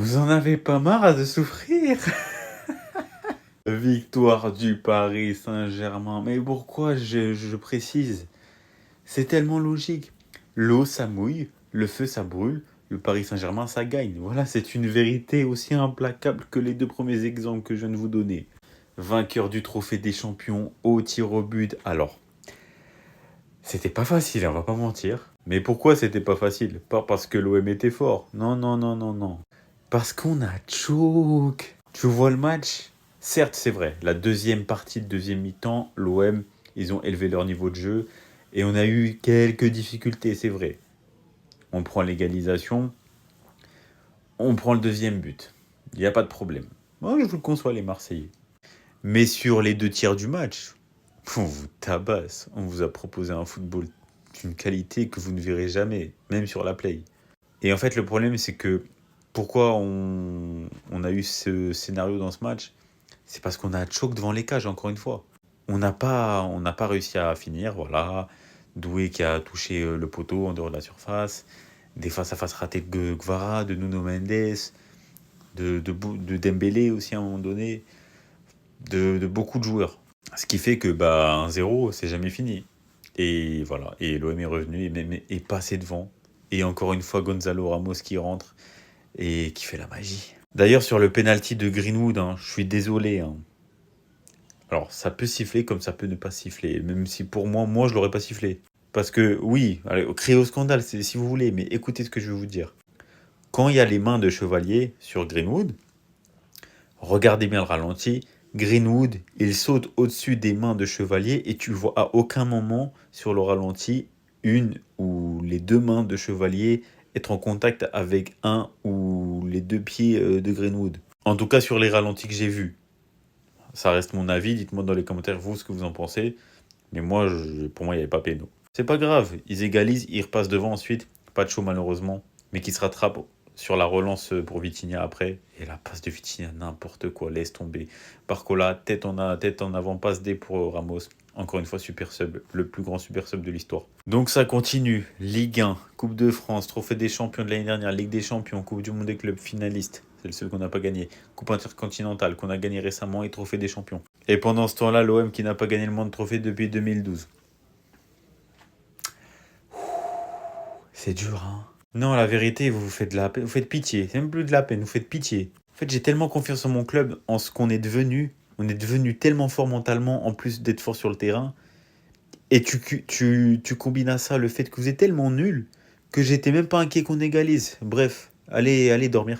Vous en avez pas marre de souffrir? Victoire du Paris Saint-Germain. Mais pourquoi je précise? C'est tellement logique. L'eau, ça mouille, le feu, ça brûle, le Paris Saint-Germain, ça gagne. Voilà, c'est une vérité aussi implacable que les deux premiers exemples que je viens de vous donner. Vainqueur du trophée des champions au tir au but. Alors, c'était pas facile, on va pas mentir. Mais pourquoi c'était pas facile? Pas parce que l'OM était fort. Non, non, non, non, non. Parce qu'on a choke. Tu vois le match? Certes, c'est vrai. La deuxième partie de deuxième mi-temps, l'OM, ils ont élevé leur niveau de jeu. Et on a eu quelques difficultés, c'est vrai. On prend l'égalisation. On prend le deuxième but. Il n'y a pas de problème. Moi, je vous le conçois, les Marseillais. Mais sur les deux tiers du match, on vous tabasse. On vous a proposé un football d'une qualité que vous ne verrez jamais, même sur la play. Et en fait, le problème, c'est que pourquoi on a eu ce scénario dans ce match? C'est parce qu'on a choc devant les cages, encore une fois. On n'a pas réussi à finir, voilà. Doué qui a touché le poteau en dehors de la surface. Des face-à-face ratés de Guevara, de Nuno Mendes, de Dembélé aussi à un moment donné, de beaucoup de joueurs. Ce qui fait que 1-0, c'est jamais fini. Et voilà, et l'OM est revenu et même est passé devant. Et encore une fois, Gonzalo Ramos qui rentre et qui fait la magie. D'ailleurs, sur le penalty de Greenwood, hein, je suis désolé. Hein. Alors, ça peut siffler comme ça peut ne pas siffler. Même si pour moi, je l'aurais pas sifflé. Parce que, oui, allez, crier au scandale, c'est si vous voulez, mais écoutez ce que je vais vous dire. Quand il y a les mains de Chevalier sur Greenwood, regardez bien le ralenti. Greenwood, il saute au-dessus des mains de Chevalier et tu vois à aucun moment sur le ralenti une ou les deux mains de Chevalier être en contact avec un ou les deux pieds de Greenwood. En tout cas sur les ralentis que j'ai vus. Ça reste mon avis, dites-moi dans les commentaires vous ce que vous en pensez. Mais moi, pour moi, il n'y avait pas péno. C'est pas grave, ils égalisent, ils repassent devant ensuite. Pas de chaud malheureusement, mais qui se rattrape sur la relance pour Vitinha après. Et la passe de Vitinha, n'importe quoi, laisse tomber. Barcola, tête en avant, passe D pour Ramos. Encore une fois, super sub, le plus grand super sub de l'histoire. Donc ça continue. Ligue 1, Coupe de France, Trophée des Champions de l'année dernière, Ligue des Champions, Coupe du Monde des clubs, finaliste. C'est le seul qu'on n'a pas gagné. Coupe intercontinentale qu'on a gagné récemment et Trophée des Champions. Et pendant ce temps-là, l'OM qui n'a pas gagné le moins de trophées depuis 2012. C'est dur, hein. Non, la vérité, vous vous faites de la peine, vous faites pitié. C'est même plus de la peine, vous faites pitié. En fait, j'ai tellement confiance en mon club, en ce qu'on est devenu. On est devenu tellement fort mentalement, en plus d'être fort sur le terrain. Et tu combines à ça le fait que vous êtes tellement nul que j'étais même pas inquiet qu'on égalise. Bref, allez dormir.